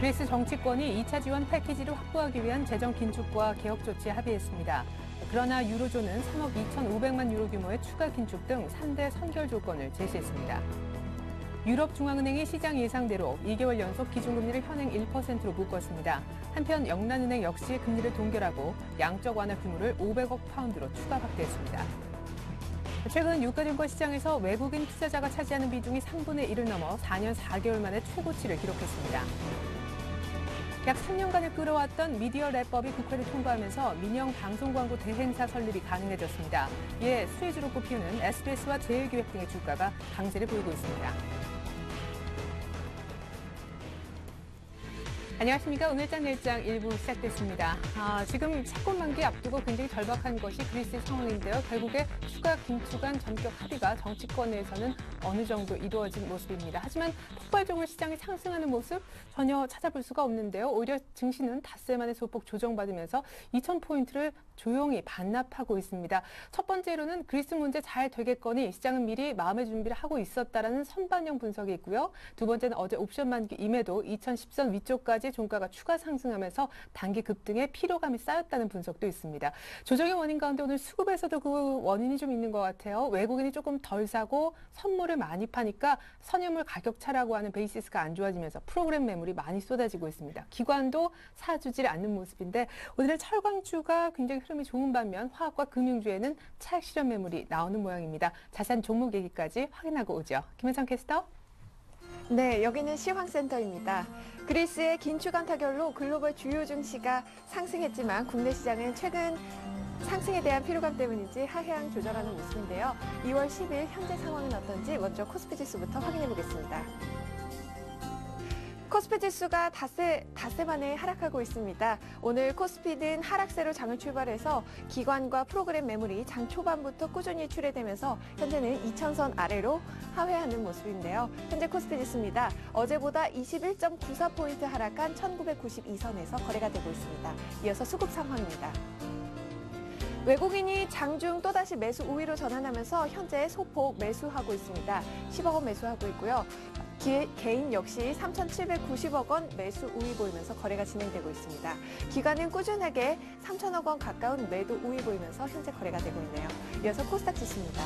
그리스 정치권이 2차 지원 패키지를 확보하기 위한 재정 긴축과 개혁 조치에 합의했습니다. 그러나 유로존은 3억 2,500만 유로 규모의 추가 긴축 등 3대 선결 조건을 제시했습니다. 유럽중앙은행이 시장 예상대로 2개월 연속 기준금리를 현행 1%로 묶었습니다. 한편 영란은행 역시 금리를 동결하고 양적 완화 규모를 500억 파운드로 추가 확대했습니다. 최근 유가증권 시장에서 외국인 투자자가 차지하는 비중이 3분의 1을 넘어 4년 4개월 만에 최고치를 기록했습니다. 약 3년간을 끌어왔던 미디어 랩법이 국회를 통과하면서 민영 방송 광고 대행사 설립이 가능해졌습니다. 이에 수혜주로 꼽히는 SBS와 제일기획 등의 주가가 강세를 보이고 있습니다. 안녕하십니까. 오늘장 내일장 1부 시작됐습니다. 지금 채권 만기 앞두고 굉장히 절박한 것이 그리스의 상황인데요. 결국에 추가 긴축안 전격 합의가 정치권 내에서는 어느 정도 이루어진 모습입니다. 하지만 폭발적으로 시장이 상승하는 모습 전혀 찾아볼 수가 없는데요. 오히려 증시는 닷새 만에 소폭 조정받으면서 2,000포인트를 조용히 반납하고 있습니다. 첫 번째로는 그리스 문제 잘 되겠거니 시장은 미리 마음의 준비를 하고 있었다라는 선반영 분석이 있고요. 두 번째는 어제 옵션 만기 임에도 2010선 위쪽까지 종가가 추가 상승하면서 단기 급등에 피로감이 쌓였다는 분석도 있습니다. 조정의 원인 가운데 오늘 수급에서도 그 원인이 좀 있는 것 같아요. 외국인이 조금 덜 사고 선물을 많이 파니까 선유물 가격 차라고 하는 베이시스가 안 좋아지면서 프로그램 매물이 많이 쏟아지고 있습니다. 기관도 사주질 않는 모습인데 오늘은 철강주가 굉장히 흐름이 좋은 반면 화학과 금융주에는 차익 실현 매물이 나오는 모양입니다. 자세한 종목 얘기까지 확인하고 오죠. 김현성 캐스터. 네, 여기는 시황센터입니다. 그리스의 긴축안 타결로 글로벌 주요 증시가 상승했지만 국내 시장은 최근 상승에 대한 피로감 때문인지 하향 조절하는 모습인데요. 2월 10일 현재 상황은 어떤지 먼저 코스피 지수부터 확인해 보겠습니다. 코스피 지수가 닷새 만에 하락하고 있습니다. 오늘 코스피는 하락세로 장을 출발해서 기관과 프로그램 매물이 장 초반부터 꾸준히 출회되면서 현재는 2,000선 아래로 하회하는 모습인데요. 현재 코스피 지수입니다. 어제보다 21.94포인트 하락한 1,992선에서 거래가 되고 있습니다. 이어서 수급 상황입니다. 외국인이 장중 또다시 매수 우위로 전환하면서 현재 소폭 매수하고 있습니다. 10억 원 매수하고 있고요. 개인 역시 3,790억 원 매수 우위 보이면서 거래가 진행되고 있습니다. 기관은 꾸준하게 3,000억 원 가까운 매도 우위 보이면서 현재 거래가 되고 있네요. 이어서 코스닥 지수입니다.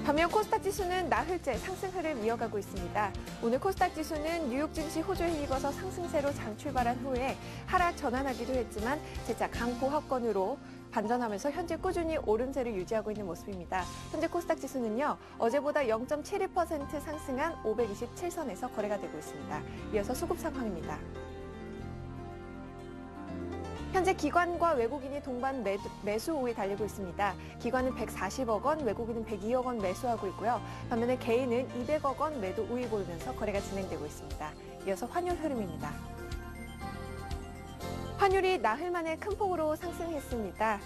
반면 코스닥 지수는 나흘째 상승 흐름 이어가고 있습니다. 오늘 코스닥 지수는 뉴욕 증시 호조에 힘입어서 상승세로 장 출발한 후에 하락 전환하기도 했지만 재차 강보합권으로 반전하면서 현재 꾸준히 오름세를 유지하고 있는 모습입니다. 현재 코스닥 지수는요, 어제보다 0.72% 상승한 527선에서 거래가 되고 있습니다. 이어서 수급 상황입니다. 현재 기관과 외국인이 동반 매수 우위 달리고 있습니다. 기관은 140억 원, 외국인은 102억 원 매수하고 있고요. 반면에 개인은 200억 원 매도 우위 보이면서 거래가 진행되고 있습니다. 이어서 환율 흐름입니다. 환율이 나흘 만에 큰 폭으로 상승했습니다.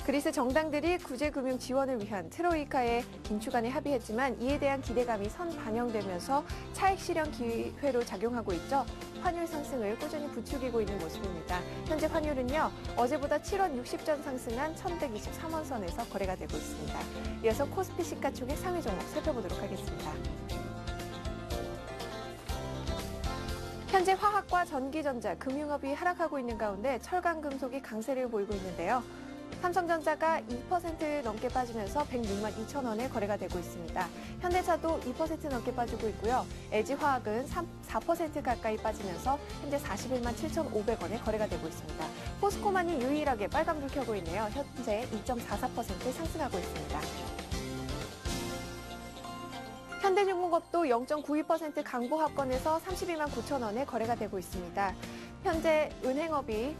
그리스 정당들이 구제금융 지원을 위한 트로이카의 긴축안에 합의했지만 이에 대한 기대감이 반영되면서 차익 실현 기회로 작용하고 있죠. 환율 상승을 꾸준히 부추기고 있는 모습입니다. 현재 환율은요, 어제보다 7원 60전 상승한 1,123원 선에서 거래가 되고 있습니다. 이어서 코스피 시가총액 상위 종목 살펴보도록 하겠습니다. 현재 화학과 전기전자, 금융업이 하락하고 있는 가운데 철강금속이 강세를 보이고 있는데요. 삼성전자가 2% 넘게 빠지면서 106만 2천 원에 거래가 되고 있습니다. 현대차도 2% 넘게 빠지고 있고요. LG화학은 4% 가까이 빠지면서 현재 41만 7,500원에 거래가 되고 있습니다. 포스코만이 유일하게 빨간불 켜고 있네요. 현재 2.44% 상승하고 있습니다. 현대중공업도 0.92% 강보합권에서 32만 9천 원에 거래가 되고 있습니다. 현재 은행업이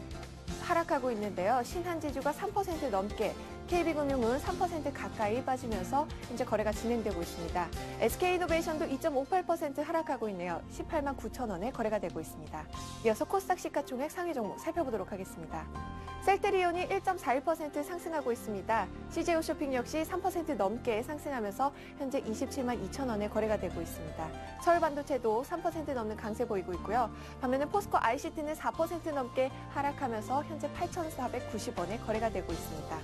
하락하고 있는데요. 신한지주가 3% 넘게, KB금융은 3% 가까이 빠지면서 현재 거래가 진행되고 있습니다. SK이노베이션도 2.58% 하락하고 있네요. 18만 9천 원에 거래가 되고 있습니다. 이어서 코스닥 시가총액 상위 종목 살펴보도록 하겠습니다. 셀트리온이 1.41% 상승하고 있습니다. CJ 쇼핑 역시 3% 넘게 상승하면서 현재 27만 2천 원에 거래가 되고 있습니다. 서울반도체도 3% 넘는 강세 보이고 있고요. 반면에 포스코 ICT는 4% 넘게 하락하면서 현재 8,490원에 거래가 되고 있습니다.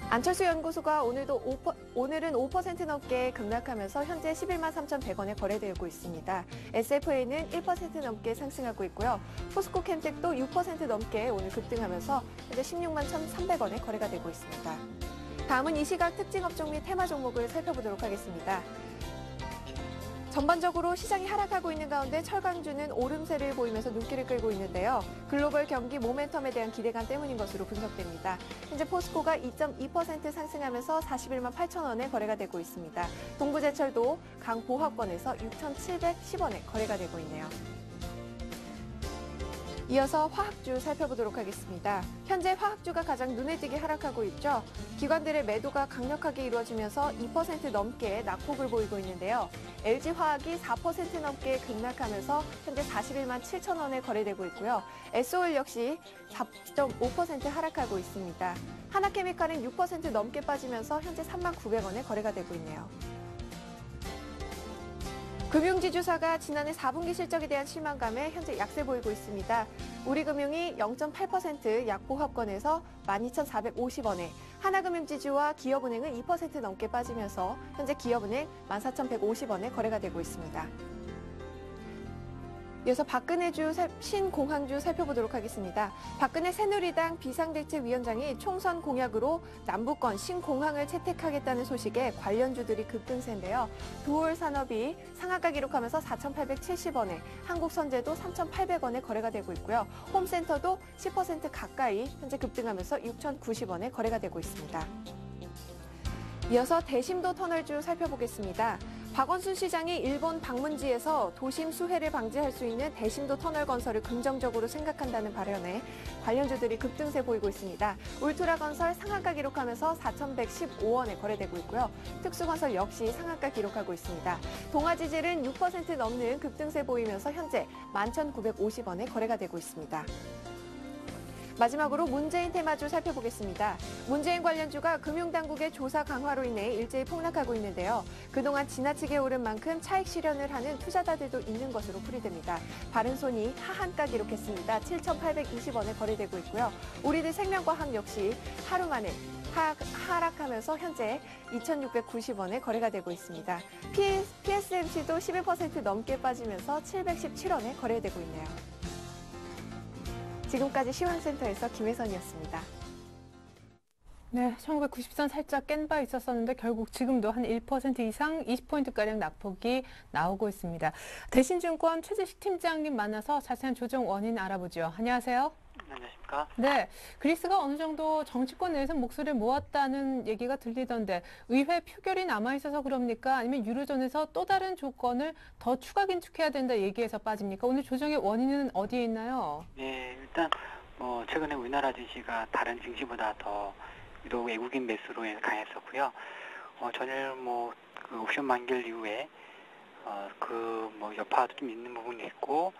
안철수 연구소가 오늘은 5% 넘게 급락하면서 현재 11만 3,100원에 거래되고 있습니다. SFA는 1% 넘게 상승하고 있고요. 포스코 캠텍도 6% 넘게 오늘 급등하면서 현재 16만 1,300원에 거래가 되고 있습니다. 다음은 이 시각 특징 업종 및 테마 종목을 살펴보도록 하겠습니다. 전반적으로 시장이 하락하고 있는 가운데 철강주는 오름세를 보이면서 눈길을 끌고 있는데요. 글로벌 경기 모멘텀에 대한 기대감 때문인 것으로 분석됩니다. 현재 포스코가 2.2% 상승하면서 41만 8천 원에 거래가 되고 있습니다. 동부제철도 강보합권에서 6,710원에 거래가 되고 있네요. 이어서 화학주 살펴보도록 하겠습니다. 현재 화학주가 가장 눈에 띄게 하락하고 있죠. 기관들의 매도가 강력하게 이루어지면서 2% 넘게 낙폭을 보이고 있는데요. LG화학이 4% 넘게 급락하면서 현재 41만 7천 원에 거래되고 있고요. SOL 역시 4.5% 하락하고 있습니다. 하나케미칼은 6% 넘게 빠지면서 현재 3만 900원에 거래가 되고 있네요. 금융지주사가 지난해 4분기 실적에 대한 실망감에 현재 약세 보이고 있습니다. 우리금융이 0.8% 약보합권에서 12,450원에, 하나금융지주와 기업은행은 2% 넘게 빠지면서 현재 기업은행 14,150원에 거래가 되고 있습니다. 이어서 박근혜주 신공항주 살펴보도록 하겠습니다. 박근혜 새누리당 비상대책위원장이 총선 공약으로 남부권 신공항을 채택하겠다는 소식에 관련주들이 급등세인데요. 두올산업이 상한가 기록하면서 4,870원에, 한국선제도 3,800원에 거래가 되고 있고요. 홈센터도 10% 가까이 현재 급등하면서 6,090원에 거래가 되고 있습니다. 이어서 대심도 터널주 살펴보겠습니다. 박원순 시장이 일본 방문지에서 도심 수해를 방지할 수 있는 대심도 터널 건설을 긍정적으로 생각한다는 발언에 관련주들이 급등세 보이고 있습니다. 울트라건설 상한가 기록하면서 4,115원에 거래되고 있고요. 특수건설 역시 상한가 기록하고 있습니다. 동아지질은 6% 넘는 급등세 보이면서 현재 11,950원에 거래가 되고 있습니다. 마지막으로 문재인 테마주 살펴보겠습니다. 문재인 관련주가 금융당국의 조사 강화로 인해 일제히 폭락하고 있는데요. 그동안 지나치게 오른 만큼 차익 실현을 하는 투자자들도 있는 것으로 풀이됩니다. 바른손이 하한가 기록했습니다. 7,820원에 거래되고 있고요. 우리들 생명과학 역시 하루 만에 하락하면서 현재 2,690원에 거래가 되고 있습니다. PSMC도 11% 넘게 빠지면서 717원에 거래되고 있네요. 지금까지 시황센터에서 김혜선이었습니다. 네, 1990선 살짝 깬 바 있었었는데 결국 지금도 한 1% 이상 20포인트가량 낙폭이 나오고 있습니다. 대신증권 최재식 팀장님 만나서 자세한 조정 원인 알아보죠. 안녕하세요. 안녕하십니까? 네, 그리스가 어느 정도 정치권 내에서 목소리를 모았다는 얘기가 들리던데 의회 표결이 남아있어서 그럽니까? 아니면 유로존에서 또 다른 조건을 더 추가 긴축해야 된다 얘기해서 빠집니까? 오늘 조정의 원인은 어디에 있나요? 네, 일단 최근에 우리나라 증시가 다른 증시보다 더 유독 외국인 매수로 강했었고요. 전일 그 옵션 만기일 이후에 여파도 좀 있는 부분이 있고,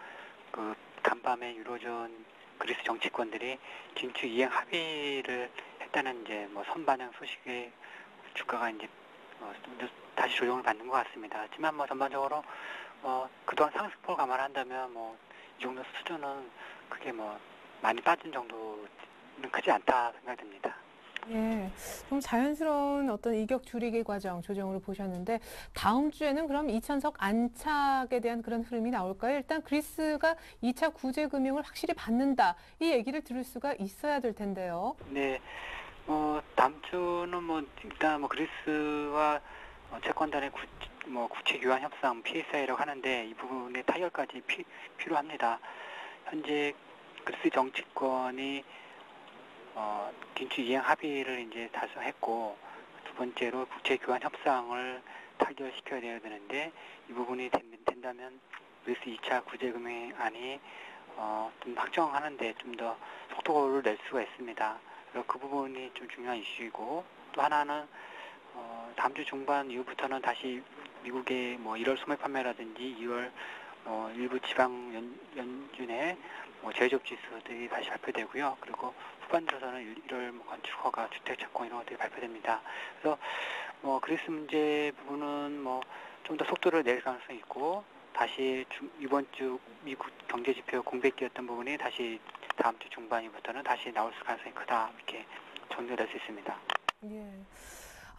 그 간밤에 유로존 그리스 정치권들이 진출 이행 합의를 했다는 이제 선반영 소식에 주가가 이제 좀 다시 조정을 받는 것 같습니다. 하지만 전반적으로 그동안 상승폭을 감안한다면 이 정도 수준은 크게 많이 빠진 정도는 크지 않다 생각됩니다. 예, 좀 자연스러운 어떤 이격 줄이기 과정 조정으로 보셨는데 다음 주에는 그럼 2천석 안착에 대한 그런 흐름이 나올까요? 일단 그리스가 2차 구제 금융을 확실히 받는다 이 얘기를 들을 수가 있어야 될 텐데요. 네, 다음 주는 일단 그리스와 채권단의 구체 교환 협상 PSI라고 하는데 이 부분의 타결까지 필요합니다. 현재 그리스 정치권이 긴축 이행 합의를 이제 달성했고, 두 번째로 국채 교환 협상을 타결시켜야 되어야 되는데 이 부분이 된다면 그리스 2차 구제금융안이 좀 확정하는데 좀 더 속도를 낼 수가 있습니다. 그래서 그 부분이 좀 중요한 이슈이고, 또 하나는 다음 주 중반 이후부터는 다시 미국의 1월 소매 판매라든지 2월 일부 지방 연준의 제조업 지수들이 다시 발표되고요. 그리고 후반 들어서는 1월 건축허가, 주택 착공 이런 것들이 발표됩니다. 그래서 그리스 문제 부분은 좀 더 속도를 낼 가능성이 있고, 다시 이번 주 미국 경제 지표 공백기였던 부분이 다시 다음 주 중반 이후부터는 다시 나올 가능성이 크다, 이렇게 정리될 수 있습니다. 예.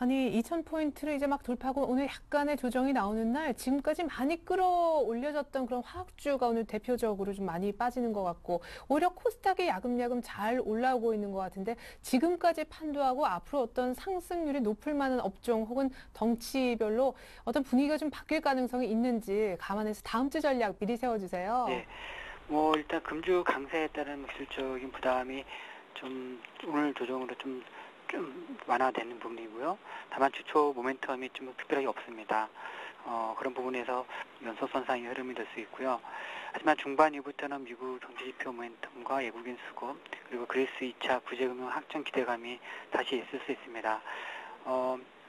아니 2,000포인트를 이제 막 돌파하고 오늘 약간의 조정이 나오는 날 지금까지 많이 끌어올려졌던 그런 화학주가 오늘 대표적으로 좀 많이 빠지는 것 같고 오히려 코스닥이 야금야금 잘 올라오고 있는 것 같은데 지금까지 판도하고 앞으로 어떤 상승률이 높을 만한 업종 혹은 덩치별로 어떤 분위기가 좀 바뀔 가능성이 있는지 감안해서 다음 주 전략 미리 세워주세요. 네. 뭐 일단 금주 강세에 따른 기술적인 부담이 좀 오늘 조정으로 좀 완화되는 부분이고요. 다만 주초 모멘텀이 좀 특별하게 없습니다. 그런 부분에서 연속선상의 흐름이 될 수 있고요. 하지만 중반 이후부터는 미국 경제지표 모멘텀과 외국인 수급 그리고 그리스 2차 구제금융 확정 기대감이 다시 있을 수 있습니다.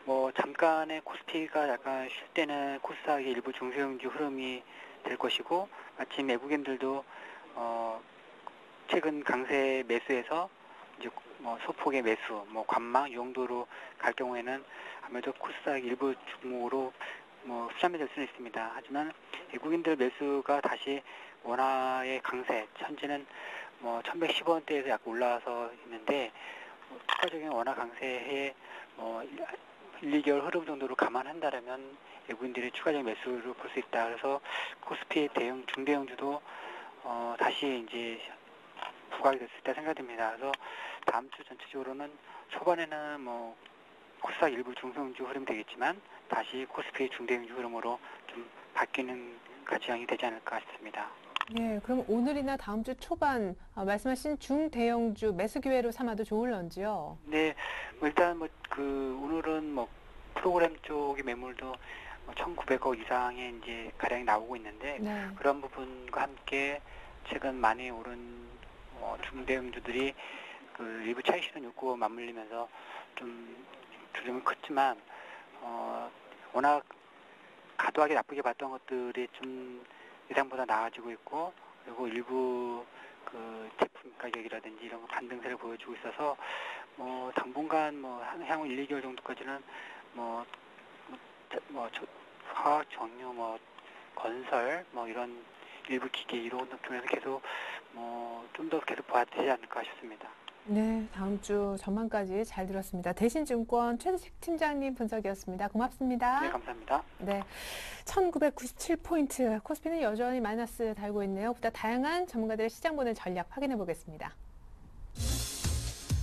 뭐 잠깐의 코스피가 약간 쉴 때는 코스닥의 일부 중소형주 흐름이 될 것이고 마침 외국인들도 최근 강세 매수에서 이제 뭐 소폭의 매수, 뭐 관망 이 정도로 갈 경우에는 아무래도 코스닥 일부 종목으로 뭐 수렴이 될 수는 있습니다. 하지만 외국인들 매수가 다시 원화의 강세, 현재는 뭐 1110원대에서 약 올라와서 있는데 추가적인 원화 강세에 뭐 1, 2개월 흐름 정도로 감안한다면 외국인들이 추가적인 매수를 볼 수 있다. 그래서 코스피의 중대형주도 다시 이제 부각이 됐을 때 생각됩니다. 그래서 다음 주 전체적으로는 초반에는 뭐 코스닥 일부 중소형주 흐름이 되겠지만 다시 코스피의 중대형주 흐름으로 좀 바뀌는 가치형이 되지 않을까 싶습니다. 네, 그럼 오늘이나 다음 주 초반 말씀하신 중대형주 매수 기회로 삼아도 좋을런지요? 네, 뭐 일단 뭐 오늘은 뭐 프로그램 쪽의 매물도 1,900억 이상의 이제 가량이 나오고 있는데 네. 그런 부분과 함께 최근 많이 오른 중대형주들이 일부 차익 실현 욕구와 맞물리면서 좀 조정은 컸지만 워낙 과도하게 나쁘게 봤던 것들이 좀 예상보다 나아지고 있고 그리고 일부 제품 가격이라든지 이런 거 반등세를 보여주고 있어서 당분간 향후 1, 2개월 정도까지는 화학 정유 건설 이런 일부 기계 이런 쪽에서 계속 좀 더 계속 봐야 되지 않을까 싶습니다. 네, 다음 주 전망까지 잘 들었습니다. 대신증권 최재식 팀장님 분석이었습니다. 고맙습니다. 네, 감사합니다. 네, 1997포인트. 코스피는 여전히 마이너스 달고 있네요. 보다 다양한 전문가들의 시장 보는 전략 확인해 보겠습니다.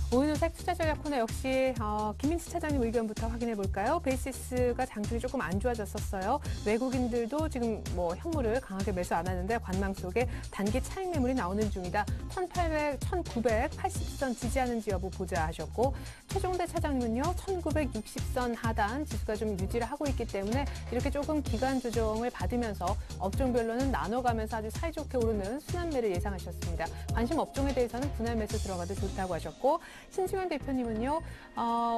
오윤우색 투자전략 코너 역시 김민수 차장님 의견부터 확인해 볼까요? 베이시스가 장중이 조금 안 좋아졌었어요. 외국인들도 지금 현물을 강하게 매수 안 하는데 관망 속에 단기 차익 매물이 나오는 중이다. 1,800, 1,980선 지지하는지 여부 보자 하셨고 최종대 차장님은요. 1,960선 하단 지수가 좀 유지를 하고 있기 때문에 이렇게 조금 기간 조정을 받으면서 업종별로는 나눠가면서 아주 사이좋게 오르는 순환매를 예상하셨습니다. 관심 업종에 대해서는 분할 매수 들어가도 좋다고 하셨고 신승현 대표님은요,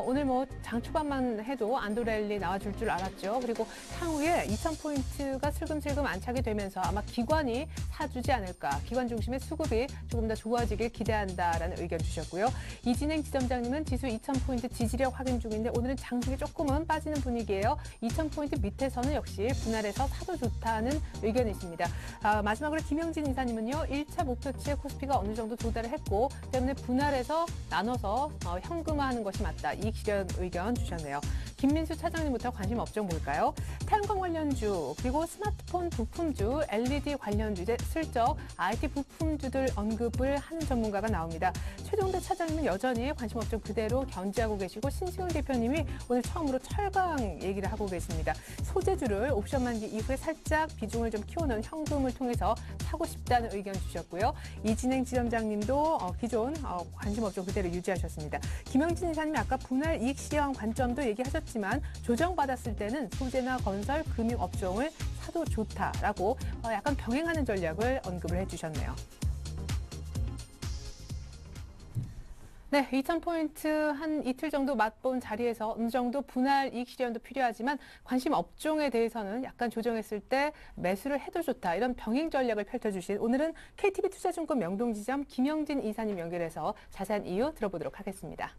오늘 장 초반만 해도 안도랠리 나와줄 줄 알았죠. 그리고 향후에 2,000포인트가 슬금슬금 안착이 되면서 아마 기관이 사주지 않을까. 기관 중심의 수급이 조금 더 좋아지길 기대한다라는 의견 주셨고요. 이진행 지점장님은 지수 2,000포인트 지지력 확인 중인데 오늘은 장중에 조금은 빠지는 분위기예요. 2,000포인트 밑에서는 역시 분할해서 사도 좋다는 의견이십니다. 마지막으로 김영진 이사님은요, 1차 목표치에 코스피가 어느 정도 도달을 했고 때문에 분할해서 나눠서 현금화하는 것이 맞다. 이익 실현 의견 주셨네요. 김민수 차장님부터 관심 업종 볼까요? 태양광 관련주, 그리고 스마트폰 부품주, LED 관련주, 이제 슬쩍 IT 부품주들 언급을 하는 전문가가 나옵니다. 최종대 차장님은 여전히 관심 업종 그대로 견지하고 계시고 신승훈 대표님이 오늘 처음으로 철강 얘기를 하고 계십니다. 소재주를 옵션 만기 이후에 살짝 비중을 좀 키우는 현금을 통해서 사고 싶다는 의견 주셨고요. 이진행 지점장님도 기존 관심 업종 그대로 유지하셨습니다. 김영진 이사님이 아까 분할 이익 실현 관점도 얘기하셨지만 조정받았을 때는 소재나 건설, 금융 업종을 사도 좋다라고 약간 병행하는 전략을 언급을 해주셨네요. 네, 2,000포인트 한 이틀 정도 맛본 자리에서 어느 정도 분할 이익 실현도 필요하지만 관심 업종에 대해서는 약간 조정했을 때 매수를 해도 좋다. 이런 병행 전략을 펼쳐주신 오늘은 KTB 투자증권 명동지점 김영진 이사님 연결해서 자세한 이유 들어보도록 하겠습니다.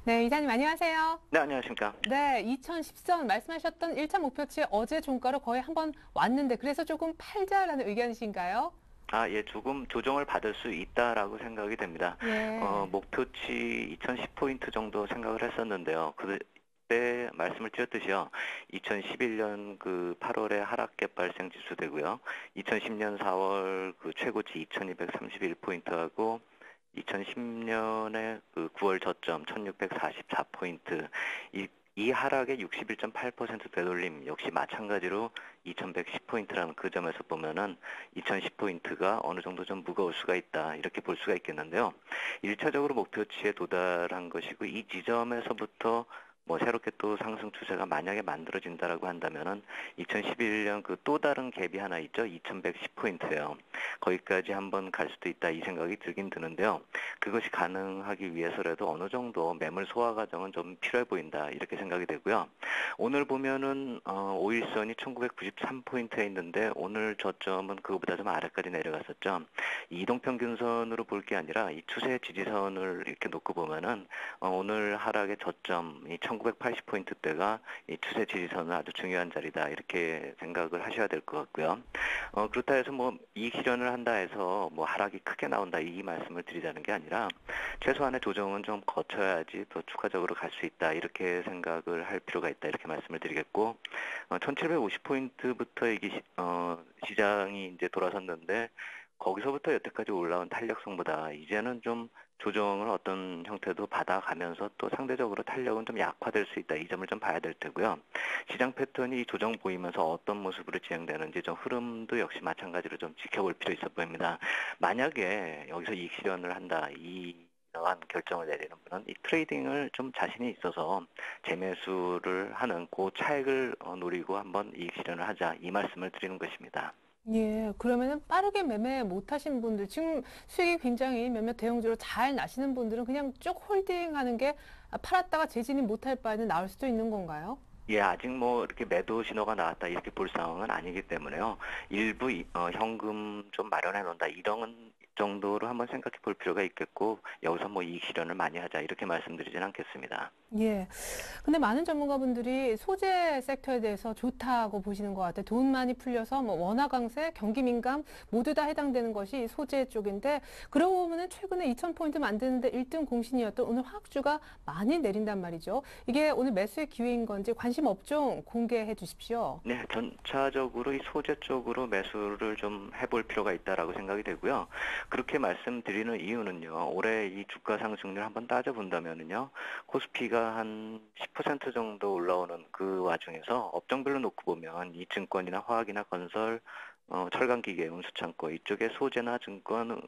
네, 이사님 안녕하세요. 네, 안녕하십니까. 네, 2010선 말씀하셨던 1차 목표치 어제 종가로 거의 한 번 왔는데 그래서 조금 팔자라는 의견이신가요? 예, 조금 조정을 받을 수 있다라고 생각이 됩니다. 예. 목표치 2010포인트 정도 생각을 했었는데요. 그때 말씀을 드렸듯이요. 2011년 그 8월에 하락갭 발생 지수되고요. 2010년 4월 그 최고치 2231포인트하고 2010년에 그 9월 저점 1644포인트, 이 하락의 61.8% 되돌림 역시 마찬가지로 2110포인트라는 그 점에서 보면은 2010포인트가 어느 정도 좀 무거울 수가 있다, 이렇게 볼 수가 있겠는데요. 1차적으로 목표치에 도달한 것이고, 이 지점에서부터 뭐 새롭게 또 상승 추세가 만약에 만들어진다라고 한다면은 2011년 그 또 다른 갭이 하나 있죠. 2110포인트예요. 거기까지 한번 갈 수도 있다, 이 생각이 들긴 드는데요. 그것이 가능하기 위해서라도 어느 정도 매물 소화 과정은 좀 필요해 보인다, 이렇게 생각이 되고요. 오늘 보면은 5일선이 1993포인트에 있는데 오늘 저점은 그거보다 좀 아래까지 내려갔었죠. 이동평균선으로 볼 게 아니라 이 추세 지지선을 이렇게 놓고 보면은 오늘 하락의 저점이 1980포인트대가 이 추세 지지선은 아주 중요한 자리다, 이렇게 생각을 하셔야 될 것 같고요. 그렇다 해서 뭐 이익 실현을 한다 해서 뭐 하락이 크게 나온다, 이 말씀을 드리자는 게 아니라 최소한의 조정은 좀 거쳐야지 더 추가적으로 갈 수 있다, 이렇게 생각을 할 필요가 있다, 이렇게 말씀을 드리겠고, 1750포인트부터 이게 시장이 이제 돌아섰는데 거기서부터 여태까지 올라온 탄력성보다 이제는 좀 조정을 어떤 형태도 받아가면서 또 상대적으로 탄력은 좀 약화될 수 있다, 이 점을 좀 봐야 될 테고요. 시장 패턴이 조정 보이면서 어떤 모습으로 진행되는지 좀 흐름도 역시 마찬가지로 좀 지켜볼 필요 있어 보입니다. 만약에 여기서 이익 실현을 한다, 이러한 결정을 내리는 분은 이 트레이딩을 좀 자신이 있어서 재매수를 하는 그 차익을 노리고 한번 이익 실현을 하자, 이 말씀을 드리는 것입니다. 예, 그러면은 빠르게 매매 못 하신 분들, 지금 수익이 굉장히 몇몇 대형주로 잘 나시는 분들은 그냥 쭉 홀딩하는 게 팔았다가 재진입 못할 바에는 나을 수도 있는 건가요? 예, 아직 뭐 이렇게 매도 신호가 나왔다, 이렇게 볼 상황은 아니기 때문에요. 일부 현금 좀 마련해 놓는다, 이런 정도로 한번 생각해 볼 필요가 있겠고, 여기서 뭐 이익 실현을 많이 하자, 이렇게 말씀드리진 않겠습니다. 예. 근데 많은 전문가분들이 소재 섹터에 대해서 좋다고 보시는 것 같아요. 돈 많이 풀려서 뭐 원화 강세, 경기 민감 모두 다 해당되는 것이 소재 쪽인데 그러고 보면은 최근에 2000포인트 만드는데 1등 공신이었던 오늘 화학주가 많이 내린단 말이죠. 이게 오늘 매수의 기회인 건지 관심 업종 공개해 주십시오. 네, 전차적으로 이 소재 쪽으로 매수를 좀 해볼 필요가 있다라고 생각이 되고요. 그렇게 말씀드리는 이유는요, 올해 이 주가 상승률 한번 따져본다면은요, 코스피가 한 10% 정도 올라오는 그 와중에서 업종별로 놓고 보면 이 증권이나 화학이나 건설, 철강기계, 운수창고 이쪽에 소재나 증권,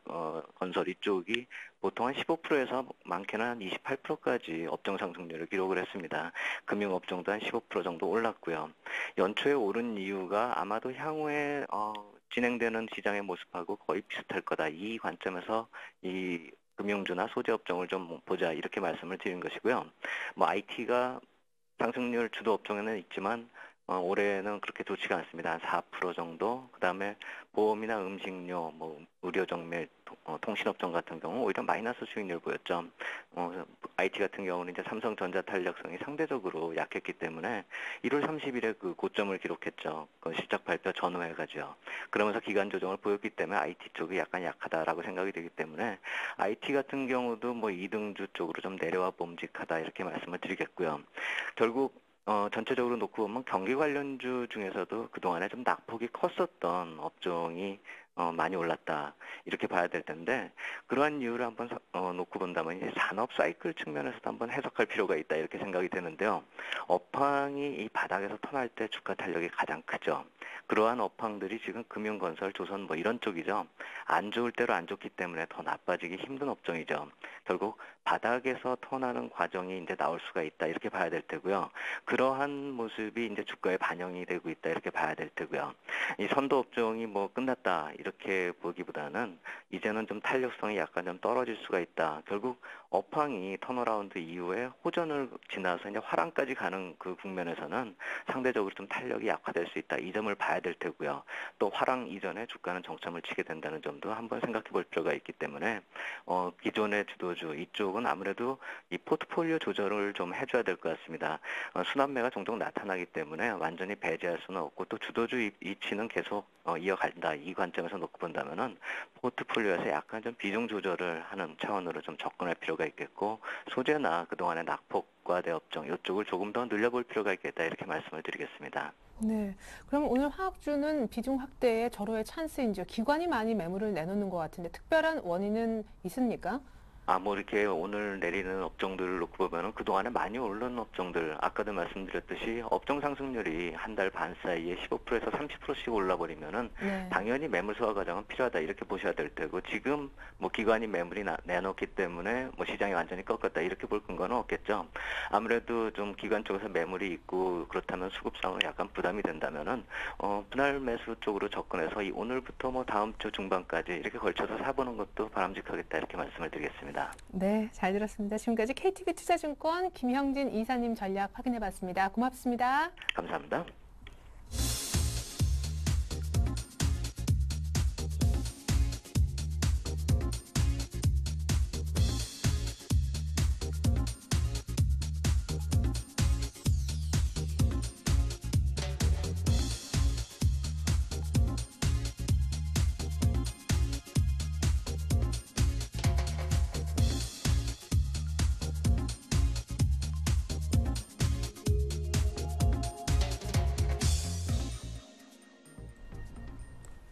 건설 이쪽이 보통 한 15%에서 많게는 한 28%까지 업종 상승률을 기록을 했습니다. 금융업종도 한 15% 정도 올랐고요. 연초에 오른 이유가 아마도 향후에 진행되는 시장의 모습하고 거의 비슷할 거다, 이 관점에서 이 금융주나 소재 업종을 좀 보자, 이렇게 말씀을 드린 것이고요. 뭐 IT가 상승률 주도 업종에는 있지만 올해는 그렇게 좋지가 않습니다. 한 4% 정도. 그다음에 보험이나 음식료, 뭐 의료정밀, 통신업종 같은 경우 오히려 마이너스 수익률 보였죠. IT 같은 경우는 이제 삼성전자 탄력성이 상대적으로 약했기 때문에 1월 30일에 그 고점을 기록했죠. 그 실적 발표 전후에 가죠. 그러면서 기간 조정을 보였기 때문에 IT 쪽이 약간 약하다라고 생각이 되기 때문에 IT 같은 경우도 뭐 2등주 쪽으로 좀 내려와 봄직하다, 이렇게 말씀을 드리겠고요. 결국 전체적으로 놓고 보면 경기 관련주 중에서도 그동안에 좀 낙폭이 컸었던 업종이 많이 올랐다, 이렇게 봐야 될 텐데, 그러한 이유를 한번 놓고 본다면 이제 산업 사이클 측면에서도 한번 해석할 필요가 있다, 이렇게 생각이 되는데요. 업황이 이 바닥에서 턴할 때 주가 탄력이 가장 크죠. 그러한 업황들이 지금 금융건설, 조선 뭐 이런 쪽이죠. 안 좋을 대로 안 좋기 때문에 더 나빠지기 힘든 업종이죠. 결국 바닥에서 턴하는 과정이 이제 나올 수가 있다, 이렇게 봐야 될 테고요. 그러한 모습이 이제 주가에 반영이 되고 있다, 이렇게 봐야 될 테고요. 이 선도 업종이 뭐 끝났다, 이렇게 보기보다는 이제는 좀 탄력성이 약간 좀 떨어질 수가 있다. 결국 업황이 턴어라운드 이후에 호전을 지나서 이제 화랑까지 가는 그 국면에서는 상대적으로 좀 탄력이 약화될 수 있다. 이 점을 봐야 될 테고요. 또 화랑 이전에 주가는 정점을 치게 된다는 점도 한번 생각해 볼 필요가 있기 때문에 기존의 주도주 이쪽은 아무래도 이 포트폴리오 조절을 좀 해줘야 될 것 같습니다. 순환매가 종종 나타나기 때문에 완전히 배제할 수는 없고 또 주도주 이치는 계속 이어간다. 이 관점에서 놓고 본다면은 포트폴리오에서 약간 좀 비중 조절을 하는 차원으로 좀 접근할 필요가 있겠고 소재나 그동안의 낙폭과대 업종 이쪽을 조금 더 늘려볼 필요가 있겠다. 이렇게 말씀을 드리겠습니다. 네. 그럼 오늘 화학주는 비중 확대에 절호의 찬스인지요? 기관이 많이 매물을 내놓는 것 같은데 특별한 원인은 있습니까? 뭐 이렇게 오늘 내리는 업종들을 놓고 보면은 그동안에 많이 오른 업종들, 아까도 말씀드렸듯이 업종 상승률이 한 달 반 사이에 15%에서 30%씩 올라버리면은 네. 당연히 매물 소화 과정은 필요하다 이렇게 보셔야 될 테고 지금 뭐 기관이 매물이 내놓기 때문에 뭐 시장이 완전히 꺾었다 이렇게 볼 근거는 없겠죠. 아무래도 좀 기관 쪽에서 매물이 있고 그렇다면 수급상으로 약간 부담이 된다면은 분할 매수 쪽으로 접근해서 이 오늘부터 뭐 다음 주 중반까지 이렇게 걸쳐서 사보는 것도 바람직하겠다 이렇게 말씀을 드리겠습니다. 네, 잘 들었습니다. 지금까지 KTB 투자증권 김형진 이사님 전략 확인해봤습니다. 고맙습니다. 감사합니다.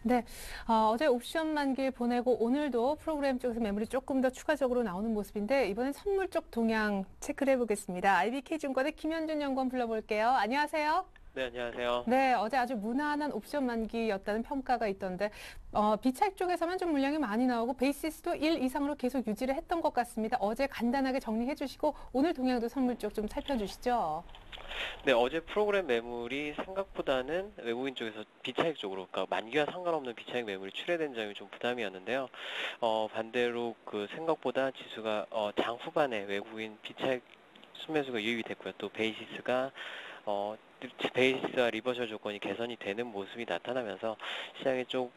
네, 어제 옵션 만기 보내고 오늘도 프로그램 쪽에서 매물이 조금 더 추가적으로 나오는 모습인데 이번엔 선물 쪽 동향 체크를 해보겠습니다. IBK증권의 김현준 연구원 불러볼게요. 안녕하세요. 네, 안녕하세요. 네, 어제 아주 무난한 옵션 만기였다는 평가가 있던데 비차익 쪽에서만 좀 물량이 많이 나오고 베이시스도 1 이상으로 계속 유지를 했던 것 같습니다. 어제 간단하게 정리해 주시고 오늘 동향도 선물 쪽 좀 살펴주시죠. 네, 어제 프로그램 매물이 생각보다는 외국인 쪽에서 비차익 쪽으로, 그러니까 만기와 상관없는 비차익 매물이 출회된 점이 좀 부담이었는데요. 반대로 그 생각보다 지수가 장 후반에 외국인 비차익 순매수가 유입이 됐고요. 또 베이시스와 리버셜 조건이 개선이 되는 모습이 나타나면서 시장이 좀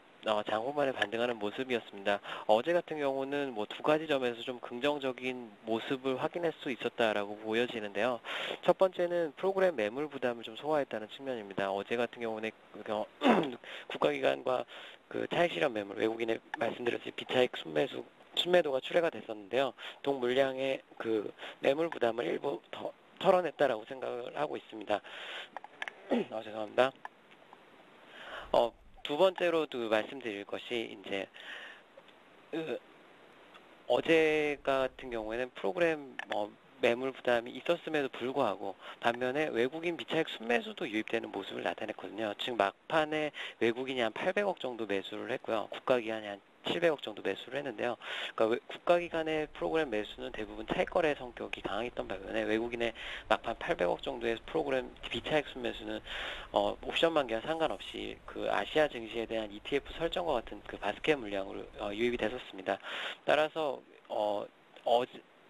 장 후반에 반등하는 모습이었습니다. 어제 같은 경우는 뭐 두 가지 점에서 좀 긍정적인 모습을 확인할 수 있었다라고 보여지는데요. 첫 번째는 프로그램 매물 부담을 좀 소화했다는 측면입니다. 어제 같은 경우는 국가기관과 그 차익 실현 매물, 외국인의 말씀드렸듯이 비차익 순매도가 출회가 됐었는데요. 동 물량의 그 매물 부담을 일부 더 털어냈다라고 생각을 하고 있습니다. 죄송합니다. 두 번째로도 말씀드릴 것이 이제 어제 같은 경우에는 프로그램 매물 부담이 있었음에도 불구하고 반면에 외국인 비차익 순매수도 유입되는 모습을 나타냈거든요. 즉 막판에 외국인이 한 800억 정도 매수를 했고요. 국가기관이 한 700억 정도 매수를 했는데요. 그러니까 국가기관의 프로그램 매수는 대부분 차익거래 성격이 강했던 반면에 외국인의 막판 800억 정도의 프로그램 비차익 순매수는 옵션 만기와 상관없이 그 아시아 증시에 대한 ETF 설정과 같은 그 바스켓 물량으로 유입이 됐었습니다. 따라서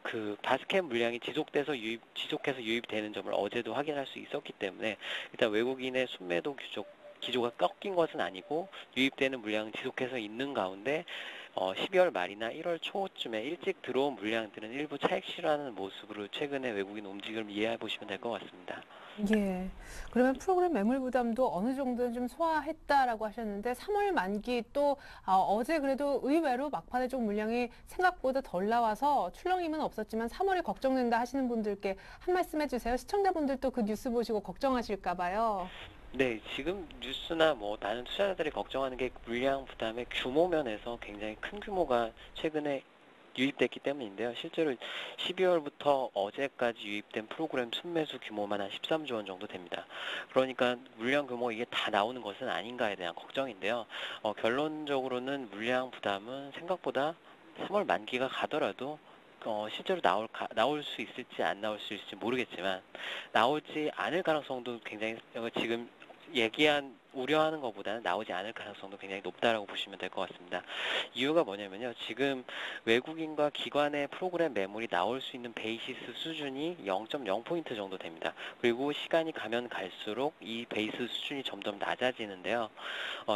그 바스켓 물량이 지속해서 유입되는 점을 어제도 확인할 수 있었기 때문에 일단 외국인의 순매도 기조가 꺾인 것은 아니고 유입되는 물량은 지속해서 있는 가운데 12월 말이나 1월 초쯤에 일찍 들어온 물량들은 일부 차익 실현하는 모습으로 최근에 외국인 움직임을 이해해 보시면 될 것 같습니다. 예. 그러면 프로그램 매물 부담도 어느 정도는 좀 소화했다라고 하셨는데 3월 만기 또 어제 그래도 의외로 막판에 좀 물량이 생각보다 덜 나와서 출렁임은 없었지만 3월이 걱정된다 하시는 분들께 한 말씀 해주세요. 시청자분들도 그 뉴스 보시고 걱정하실까 봐요. 네, 지금 뉴스나 다른 투자자들이 걱정하는 게 물량 부담의 규모 면에서 굉장히 큰 규모가 최근에 유입됐기 때문인데요. 실제로 12월부터 어제까지 유입된 프로그램 순매수 규모만 한 13조 원 정도 됩니다. 그러니까 물량 규모 이게 다 나오는 것은 아닌가에 대한 걱정인데요. 결론적으로는 물량 부담은 생각보다 3월 만기가 가더라도 실제로 나올 수 있을지 안 나올 수 있을지 모르겠지만 나오지 않을 가능성도 굉장히 지금 우려하는 것보다는 나오지 않을 가능성도 굉장히 높다라고 보시면 될 것 같습니다. 이유가 뭐냐면요. 지금 외국인과 기관의 프로그램 매물이 나올 수 있는 베이시스 수준이 0.0포인트 정도 됩니다. 그리고 시간이 가면 갈수록 이 베이스 수준이 점점 낮아지는데요.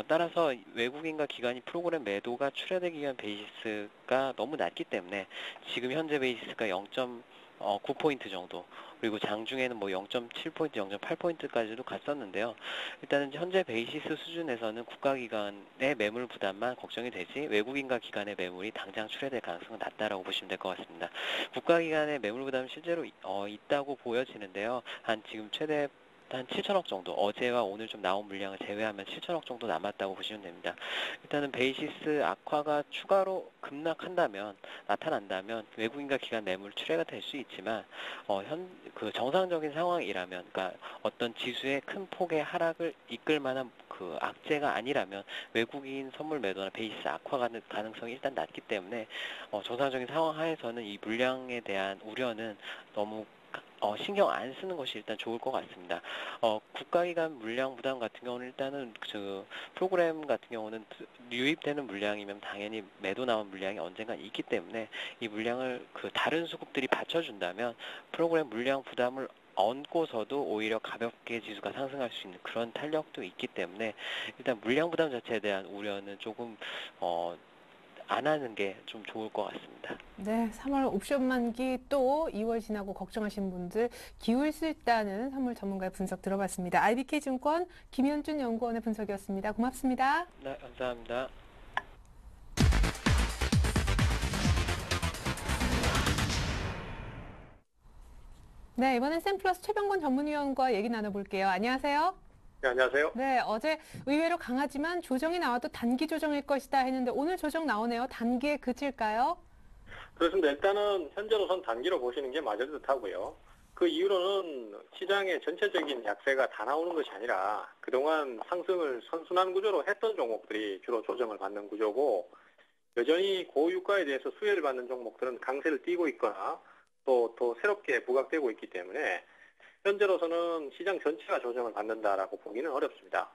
따라서 외국인과 기관이 프로그램 매도가 출하되기 위한 베이시스가 너무 낮기 때문에 지금 현재 베이시스가 0.9포인트 정도, 그리고 장중에는 뭐 0.7포인트, 0.8포인트까지도 갔었는데요. 일단은 현재 베이시스 수준에서는 국가기관의 매물 부담만 걱정이 되지 외국인과 기관의 매물이 당장 출하될 가능성은 낮다라고 보시면 될 것 같습니다. 국가기관의 매물 부담은 실제로 있다고 보여지는데요. 지금 최대 한 7천억 정도, 어제와 오늘 좀 나온 물량을 제외하면 7천억 정도 남았다고 보시면 됩니다. 일단은 베이시스 악화가 추가로 나타난다면 외국인과 기관 매물 출회가 될 수 있지만 그 정상적인 상황이라면, 그러니까 어떤 지수의 큰 폭의 하락을 이끌 만한 그 악재가 아니라면 외국인 선물 매도나 베이시스 악화 가능성이 일단 낮기 때문에 정상적인 상황 하에서는 이 물량에 대한 우려는 너무 신경 안 쓰는 것이 일단 좋을 것 같습니다. 국가기관 물량 부담 같은 경우는 일단은 그 프로그램 같은 경우는 유입되는 물량이면 당연히 매도 나온 물량이 언젠가 있기 때문에 이 물량을 그 다른 수급들이 받쳐준다면 프로그램 물량 부담을 얹고서도 오히려 가볍게 지수가 상승할 수 있는 그런 탄력도 있기 때문에 일단 물량 부담 자체에 대한 우려는 조금 안 하는 게 좀 좋을 것 같습니다. 네, 3월 옵션 만기 또 2월 지나고 걱정하시는 분들 기울 수 있다는 선물 전문가의 분석 들어봤습니다. IBK증권 김현준 연구원의 분석이었습니다. 고맙습니다. 네, 감사합니다. 네, 이번엔 샘플러스 최병권 전문위원과 얘기 나눠볼게요. 안녕하세요. 네, 안녕하세요. 네, 어제 의외로 강하지만 조정이 나와도 단기 조정일 것이다 했는데 오늘 조정 나오네요. 단기에 그칠까요? 그렇습니다. 일단은 현재로선 단기로 보시는 게 맞을 듯하고요. 그 이유로는 시장의 전체적인 약세가 다 나오는 것이 아니라 그동안 상승을 선순환 구조로 했던 종목들이 주로 조정을 받는 구조고, 여전히 고유가에 대해서 수혜를 받는 종목들은 강세를 띠고 있거나 또 더 새롭게 부각되고 있기 때문에 현재로서는 시장 전체가 조정을 받는다라고 보기는 어렵습니다.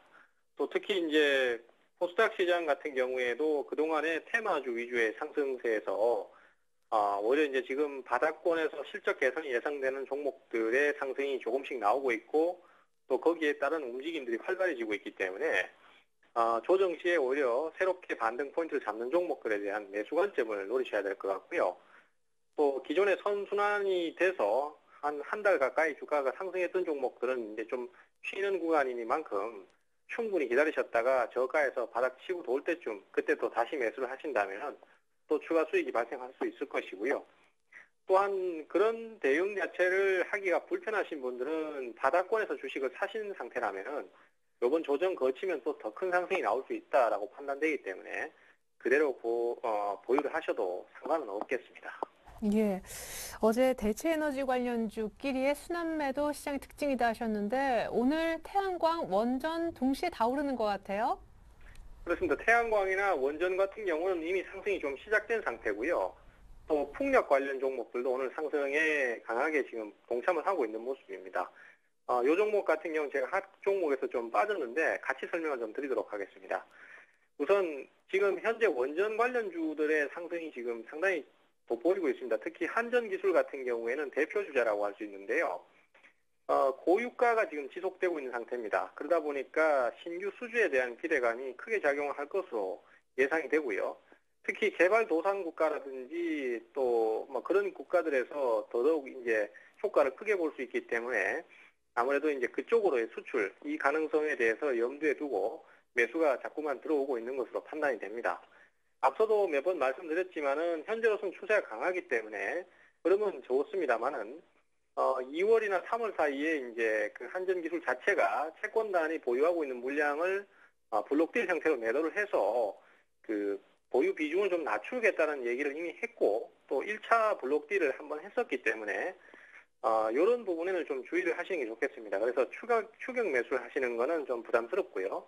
또 특히 이제 코스닥 시장 같은 경우에도 그동안의 테마주 위주의 상승세에서 오히려 이제 지금 바닥권에서 실적 개선이 예상되는 종목들의 상승이 조금씩 나오고 있고, 또 거기에 따른 움직임들이 활발해지고 있기 때문에 조정 시에 오히려 새롭게 반등 포인트를 잡는 종목들에 대한 매수 관점을 노리셔야 될 것 같고요. 또 기존의 선순환이 돼서 한 달 가까이 주가가 상승했던 종목들은 이제 좀 쉬는 구간이니만큼 충분히 기다리셨다가 저가에서 바닥 치고 돌 때쯤 그때 또 다시 매수를 하신다면 또 추가 수익이 발생할 수 있을 것이고요. 또한 그런 대응 자체를 하기가 불편하신 분들은 바닥권에서 주식을 사신 상태라면은 이번 조정 거치면 또 더 큰 상승이 나올 수 있다라고 판단되기 때문에 그대로 보유를 하셔도 상관은 없겠습니다. 예, 어제 대체에너지 관련주끼리의 순환매도 시장의 특징이다 하셨는데 오늘 태양광, 원전 동시에 다 오르는 것 같아요? 그렇습니다. 태양광이나 원전 같은 경우는 이미 상승이 좀 시작된 상태고요. 또 풍력 관련 종목들도 오늘 상승에 강하게 지금 동참을 하고 있는 모습입니다. 이 종목 같은 경우는 제가 한 종목에서 좀 빠졌는데 같이 설명을 좀 드리도록 하겠습니다. 우선 지금 현재 원전 관련주들의 상승이 지금 상당히 돋보이고 있습니다. 특히 한전기술 같은 경우에는 대표 주자라고 할 수 있는데요. 고유가가 지금 지속되고 있는 상태입니다. 그러다 보니까 신규 수주에 대한 기대감이 크게 작용을 할 것으로 예상이 되고요. 특히 개발도상 국가라든지 또 뭐 그런 국가들에서 더더욱 이제 효과를 크게 볼 수 있기 때문에 아무래도 이제 그쪽으로의 수출, 이 가능성에 대해서 염두에 두고 매수가 자꾸만 들어오고 있는 것으로 판단이 됩니다. 앞서도 매번 말씀드렸지만은 현재로서는 추세가 강하기 때문에 그러면 좋습니다만은 2월이나 3월 사이에 이제 그 한전기술 자체가 채권단이 보유하고 있는 물량을 블록딜 형태로 매도를 해서 그 보유 비중을 좀 낮추겠다는 얘기를 이미 했고, 또 1차 블록딜을 한번 했었기 때문에 이런 부분에는 좀 주의를 하시는 게 좋겠습니다. 그래서 추격 매수를 하시는 거는 좀 부담스럽고요.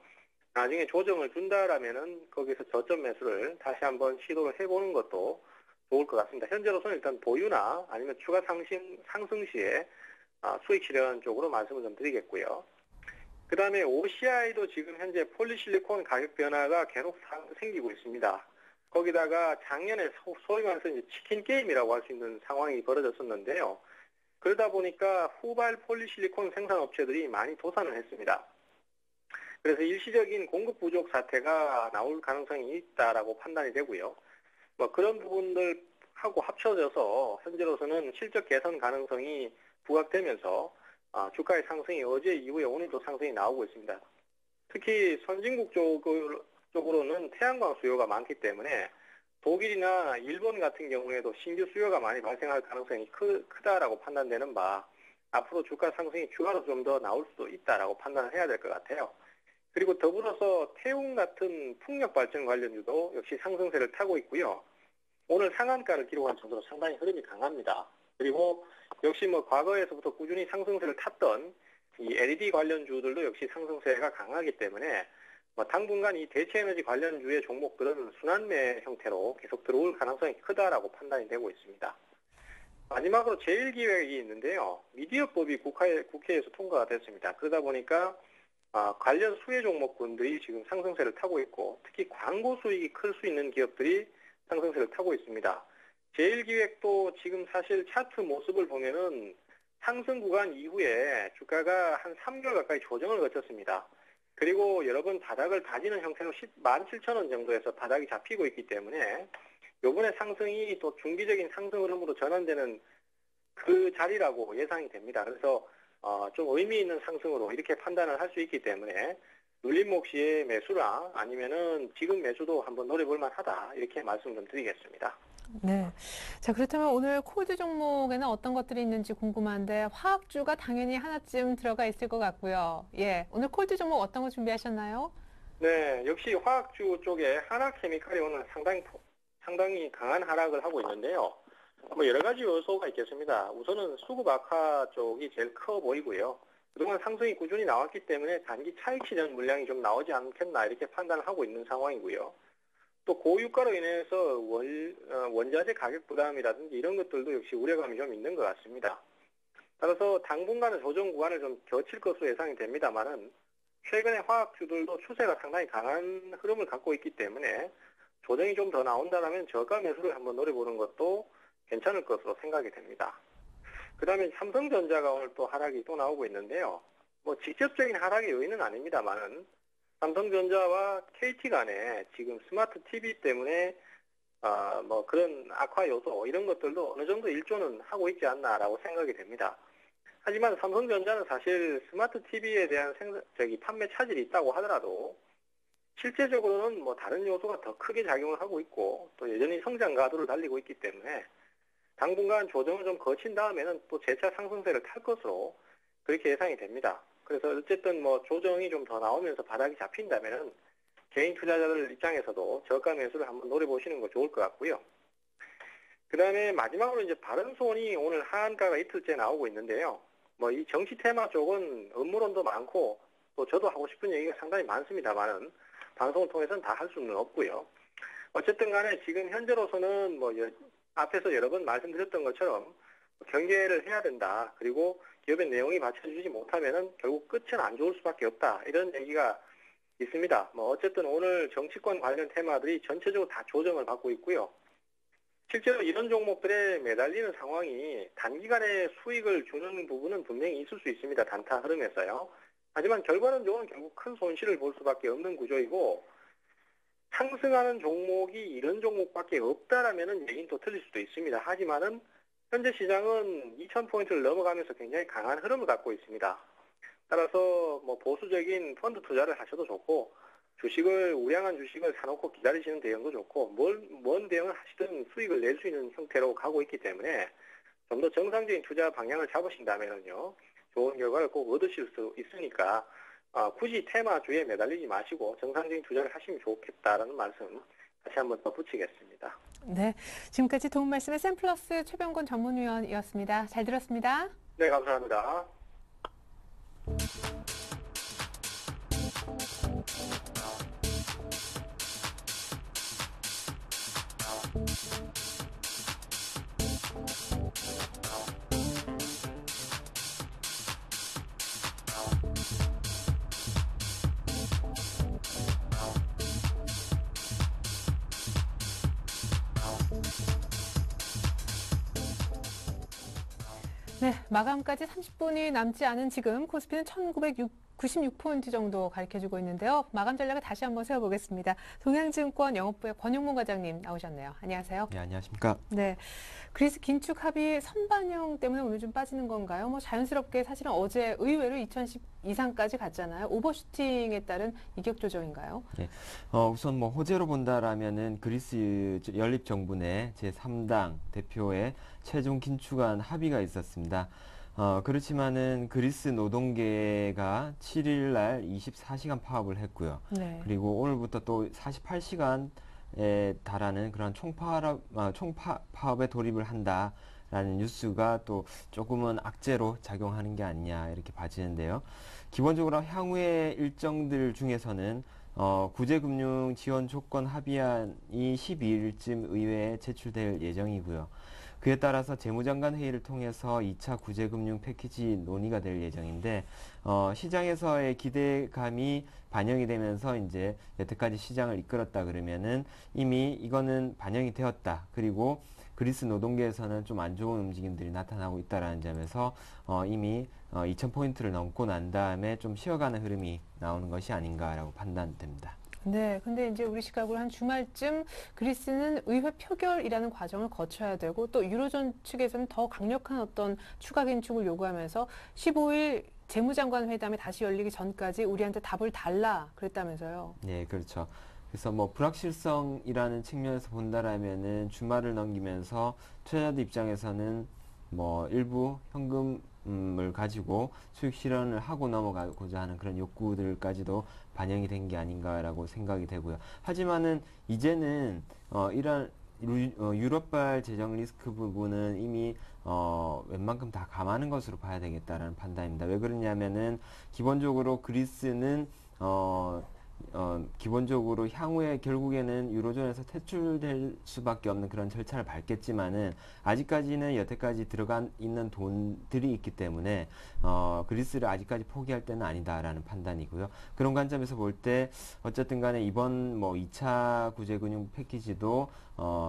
나중에 조정을 준다라면은 거기서 저점 매수를 다시 한번 시도를 해보는 것도 좋을 것 같습니다. 현재로서는 일단 보유나 아니면 추가 상승 시에 수익 실현 쪽으로 말씀을 좀 드리겠고요. 그다음에 OCI도 지금 현재 폴리실리콘 가격 변화가 계속 생기고 있습니다. 거기다가 작년에 소위 말해서 이제 치킨 게임이라고 할 수 있는 상황이 벌어졌었는데요. 그러다 보니까 후발 폴리실리콘 생산업체들이 많이 도산을 했습니다. 그래서 일시적인 공급 부족 사태가 나올 가능성이 있다라고 판단이 되고요. 뭐 그런 부분들하고 합쳐져서 현재로서는 실적 개선 가능성이 부각되면서 주가의 상승이 어제 이후에 오늘도 상승이 나오고 있습니다. 특히 선진국 쪽으로는 태양광 수요가 많기 때문에 독일이나 일본 같은 경우에도 신규 수요가 많이 발생할 가능성이 크다라고 판단되는 바 앞으로 주가 상승이 추가로 좀 더 나올 수도 있다라고 판단을 해야 될 것 같아요. 그리고 더불어서 태웅 같은 풍력 발전 관련주도 역시 상승세를 타고 있고요. 오늘 상한가를 기록한 정도로 상당히 흐름이 강합니다. 그리고 역시 뭐 과거에서부터 꾸준히 상승세를 탔던 이 LED 관련주들도 역시 상승세가 강하기 때문에 당분간 이 대체에너지 관련주의 종목들은 순환매 형태로 계속 들어올 가능성이 크다라고 판단이 되고 있습니다. 마지막으로 제1기획이 있는데요. 미디어법이 국회에서 통과가 됐습니다. 그러다 보니까 관련 수혜 종목군들이 지금 상승세를 타고 있고 특히 광고 수익이 클 수 있는 기업들이 상승세를 타고 있습니다. 제1기획도 지금 사실 차트 모습을 보면은 상승 구간 이후에 주가가 한 3개월 가까이 조정을 거쳤습니다. 그리고 여러 번 바닥을 다지는 형태로 17,000원 정도에서 바닥이 잡히고 있기 때문에 요번에 상승이 또 중기적인 상승 흐름으로 전환되는 그 자리라고 예상이 됩니다. 그래서 좀 의미 있는 상승으로 이렇게 판단을 할 수 있기 때문에 눌림목 시에 매수나 아니면은 지금 매수도 한번 노려볼 만하다 이렇게 말씀 좀 드리겠습니다. 네. 자, 그렇다면 오늘 콜드 종목에는 어떤 것들이 있는지 궁금한데 화학주가 당연히 하나쯤 들어가 있을 것 같고요. 예, 오늘 콜드 종목 어떤 거 준비하셨나요? 네, 역시 화학주 쪽에 하나케미칼이 오늘 상당히 강한 하락을 하고 있는데요. 뭐 여러 가지 요소가 있겠습니다. 우선은 수급 악화 쪽이 제일 커 보이고요. 그동안 상승이 꾸준히 나왔기 때문에 단기 차익 실현 물량이 좀 나오지 않겠나 이렇게 판단을 하고 있는 상황이고요. 또 고유가로 인해서 원자재 가격 부담이라든지 이런 것들도 역시 우려감이 좀 있는 것 같습니다. 따라서 당분간은 조정 구간을 좀 거칠 것으로 예상이 됩니다만은 최근에 화학주들도 추세가 상당히 강한 흐름을 갖고 있기 때문에 조정이 좀 더 나온다면 저가 매수를 한번 노려보는 것도 괜찮을 것으로 생각이 됩니다. 그 다음에 삼성전자가 오늘 또 하락이 또 나오고 있는데요. 뭐 직접적인 하락의 요인은 아닙니다만은 삼성전자와 KT 간에 지금 스마트 TV 때문에 뭐 그런 악화 요소 이런 것들도 어느 정도 일조는 하고 있지 않나라고 생각이 됩니다. 하지만 삼성전자는 사실 스마트 TV에 대한 판매 차질이 있다고 하더라도 실제적으로는 뭐 다른 요소가 더 크게 작용을 하고 있고 또 여전히 성장 가도를 달리고 있기 때문에 당분간 조정을 좀 거친 다음에는 또 재차 상승세를 탈 것으로 그렇게 예상이 됩니다. 그래서 어쨌든 뭐 조정이 좀 더 나오면서 바닥이 잡힌다면은 개인 투자자들 입장에서도 저가 매수를 한번 노려보시는 거 좋을 것 같고요. 그 다음에 마지막으로 이제 바른손이 오늘 하한가가 이틀째 나오고 있는데요. 뭐 이 정치 테마 쪽은 음모론도 많고 또 저도 하고 싶은 얘기가 상당히 많습니다만은 방송을 통해서는 다 할 수는 없고요. 어쨌든 간에 지금 현재로서는 뭐 앞에서 여러 번 말씀드렸던 것처럼 경계를 해야 된다. 그리고 기업의 내용이 받쳐주지 못하면은 결국 끝은 안 좋을 수밖에 없다. 이런 얘기가 있습니다. 뭐 어쨌든 오늘 정치권 관련 테마들이 전체적으로 다 조정을 받고 있고요. 실제로 이런 종목들에 매달리는 상황이 단기간에 수익을 주는 부분은 분명히 있을 수 있습니다. 단타 흐름에서요. 하지만 결과론적으로는 결국 큰 손실을 볼 수밖에 없는 구조이고 상승하는 종목이 이런 종목밖에 없다라면은 얘기는 또 틀릴 수도 있습니다. 하지만은 현재 시장은 2,000포인트를 넘어가면서 굉장히 강한 흐름을 갖고 있습니다. 따라서 뭐 보수적인 펀드 투자를 하셔도 좋고 주식을 우량한 주식을 사놓고 기다리시는 대응도 좋고 뭔 대응을 하시든 수익을 낼 수 있는 형태로 가고 있기 때문에 좀 더 정상적인 투자 방향을 잡으신다면은요 좋은 결과를 꼭 얻으실 수 있으니까 굳이 테마주에 매달리지 마시고 정상적인 투자를 하시면 좋겠다라는 말씀 다시 한번 덧붙이겠습니다. 네, 지금까지 도움 말씀의 샘플러스 최병곤 전문위원이었습니다. 잘 들었습니다. 네, 감사합니다. 네, 마감까지 30분이 남지 않은 지금 코스피는 1996포인트 정도 가리켜주고 있는데요. 마감 전략을 다시 한번 세워보겠습니다. 동양증권 영업부의 권용문 과장님 나오셨네요. 안녕하세요. 네, 안녕하십니까. 네, 그리스 긴축 합의 선반영 때문에 오늘 좀 빠지는 건가요? 뭐 자연스럽게 사실은 어제 의외로 2010 이상까지 갔잖아요. 오버슈팅에 따른 이격 조정인가요? 네, 우선 뭐 호재로 본다라면은 그리스 연립정부 내 제3당 대표의 최종 긴축안 합의가 있었습니다. 그렇지만은 그리스 노동계가 7일 날 24시간 파업을 했고요. 네. 그리고 오늘부터 또 48시간에 달하는 그런 총파업에 돌입을 한다라는 뉴스가 또 조금은 악재로 작용하는 게 아니냐 이렇게 봐지는데요. 기본적으로 향후의 일정들 중에서는 구제금융 지원 조건 합의안이 12일쯤 의회에 제출될 예정이고요. 그에 따라서 재무장관 회의를 통해서 2차 구제금융 패키지 논의가 될 예정인데 시장에서의 기대감이 반영이 되면서 이제 여태까지 시장을 이끌었다 그러면은 이미 이거는 반영이 되었다. 그리고 그리스 노동계에서는 좀 안 좋은 움직임들이 나타나고 있다라는 점에서 이미 2,000포인트를 넘고 난 다음에 좀 쉬어가는 흐름이 나오는 것이 아닌가라고 판단됩니다. 네, 근데 이제 우리 시각으로 한 주말쯤 그리스는 의회 표결이라는 과정을 거쳐야 되고 또 유로존 측에서는 더 강력한 어떤 추가 긴축을 요구하면서 15일 재무장관 회담이 다시 열리기 전까지 우리한테 답을 달라 그랬다면서요. 네, 그렇죠. 그래서 뭐 불확실성이라는 측면에서 본다라면은 주말을 넘기면서 투자자들 입장에서는 뭐 일부 현금을 가지고 수익 실현을 하고 넘어가고자 하는 그런 욕구들까지도 반영이 된 게 아닌가라고 생각이 되고요. 하지만은 이제는 이런 유럽발 재정 리스크 부분은 이미 웬만큼 다 감안한 것으로 봐야 되겠다라는 판단입니다. 왜 그러냐면은 기본적으로 그리스는 기본적으로 향후에 결국에는 유로존에서 퇴출될 수밖에 없는 그런 절차를 밟겠지만은 아직까지는 여태까지 들어간 있는 돈들이 있기 때문에 그리스를 아직까지 포기할 때는 아니다라는 판단이고요. 그런 관점에서 볼 때 어쨌든 간에 이번 뭐 2차 구제금융 패키지도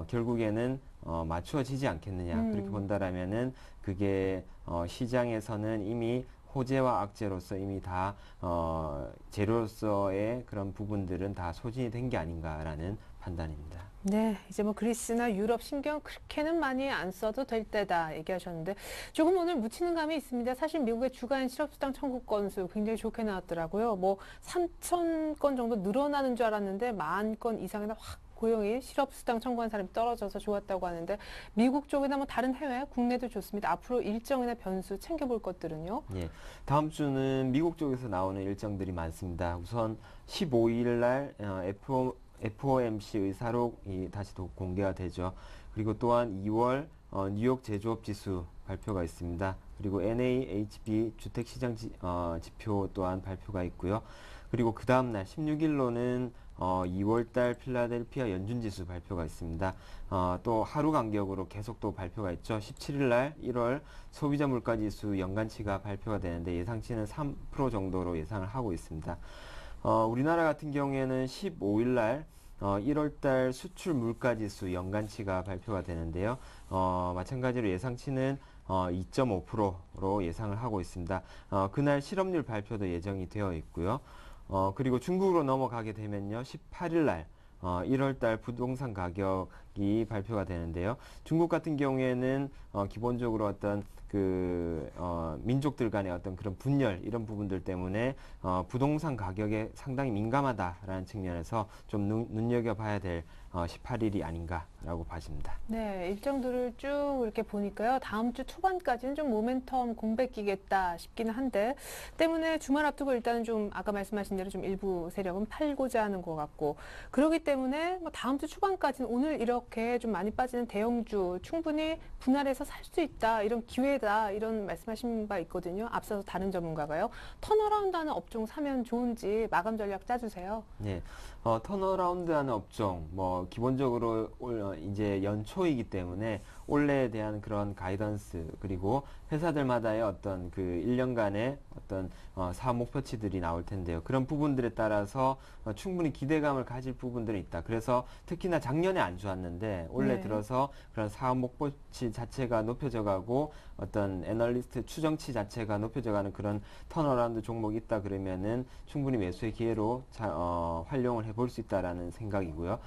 결국에는 맞추어지지 않겠느냐 그렇게 본다라면은 그게 시장에서는 이미 호재와 악재로서 이미 다 재료로서의 그런 부분들은 다 소진이 된 게 아닌가라는 판단입니다. 네, 이제 뭐 그리스나 유럽 신경 그렇게는 많이 안 써도 될 때다 얘기하셨는데 조금 오늘 묻히는 감이 있습니다. 사실 미국의 주간 실업수당 청구 건수 굉장히 좋게 나왔더라고요. 뭐 3,000건 정도 늘어나는 줄 알았는데 10,000건 이상이나 확 고용이 실업수당 청구한 사람이 떨어져서 좋았다고 하는데 미국 쪽이나 뭐 다른 해외, 국내도 좋습니다. 앞으로 일정이나 변수 챙겨볼 것들은요? 예, 다음 주는 미국 쪽에서 나오는 일정들이 많습니다. 우선 15일 날 FOMC 의사록이 다시 또 공개가 되죠. 그리고 또한 2월 뉴욕 제조업 지수 발표가 있습니다. 그리고 NAHB 주택시장 지표 또한 발표가 있고요. 그리고 그 다음날 16일로는 2월달 필라델피아 연준지수 발표가 있습니다. 또 하루 간격으로 계속 또 발표가 있죠. 17일날 1월 소비자 물가지수 연간치가 발표가 되는데 예상치는 3% 정도로 예상을 하고 있습니다. 우리나라 같은 경우에는 15일날 1월달 수출 물가지수 연간치가 발표가 되는데요. 마찬가지로 예상치는 2.5%로 예상을 하고 있습니다. 그날 실업률 발표도 예정이 되어 있고요. 그리고 중국으로 넘어가게 되면요. 18일 날 1월달 부동산 가격이 발표가 되는데요. 중국 같은 경우에는 기본적으로 어떤 민족들 간의 어떤 그런 분열 이런 부분들 때문에 부동산 가격에 상당히 민감하다라는 측면에서 좀 눈여겨봐야 될 18일이 아닌가라고 봐집니다. 네, 일정들을 쭉 이렇게 보니까요. 다음 주 초반까지는 좀 모멘텀 공백기겠다 싶기는 한데 때문에 주말 앞두고 일단은 좀 아까 말씀하신 대로 좀 일부 세력은 팔고자 하는 것 같고 그렇기 때문에 뭐 다음 주 초반까지는 오늘 이렇게 좀 많이 빠지는 대형주 충분히 분할해서 살 수 있다 이런 기회다 이런 말씀하신 바 있거든요. 앞서서 다른 전문가가요. 턴어라운드하는 업종 사면 좋은지 마감 전략 짜주세요. 네, 턴어라운드하는 업종 뭐 기본적으로 이제 연초이기 때문에 올해에 대한 그런 가이던스 그리고 회사들마다의 어떤 그 1년간의 어떤 사업 목표치들이 나올 텐데요. 그런 부분들에 따라서 충분히 기대감을 가질 부분들이 있다. 그래서 특히나 작년에 안 좋았는데 올해 네. 들어서 그런 사업 목표치 자체가 높여져 가고 어떤 애널리스트 추정치 자체가 높여져 가는 그런 턴어라운드 종목이 있다 그러면은 충분히 매수의 기회로 활용을 해볼 수 있다라는 생각이고요.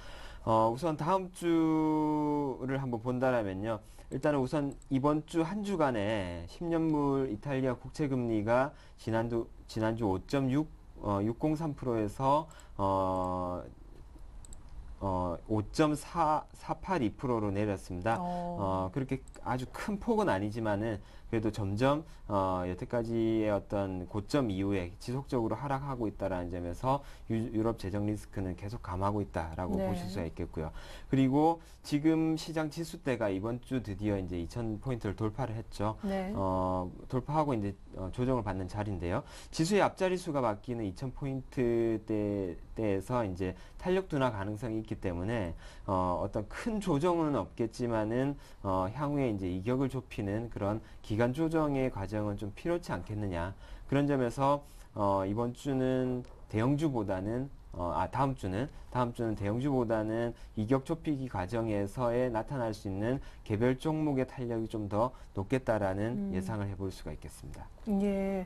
우선 다음 주를 한번 본다라면요. 일단은 우선 이번 주 한 주간에 10년물 이탈리아 국채금리가 지난주 5.603%에서 5.482%로 내렸습니다. 그렇게 아주 큰 폭은 아니지만은 그래도 점점 여태까지의 어떤 고점 이후에 지속적으로 하락하고 있다라는 점에서 유럽 재정 리스크는 계속 감하고 있다라고 네. 보실 수가 있겠고요. 그리고 지금 시장 지수대가 이번 주 드디어 이제 2,000포인트를 돌파를 했죠. 네. 돌파하고 이제 조정을 받는 자리인데요. 지수의 앞자리수가 바뀌는 2,000포인트대에서 이제 탄력 둔화 가능성이 있기 때문에 어떤 큰 조정은 없겠지만은 향후에 이제 이격을 좁히는 그런 기간 조정의 과정은 좀 필요치 않겠느냐. 그런 점에서 이번 주는 대형주보다는 다음 주는 대형주보다는 이격 좁히기 과정에서의 나타날 수 있는 개별 종목의 탄력이 좀 더 높겠다라는 예상을 해볼 수가 있겠습니다. 예.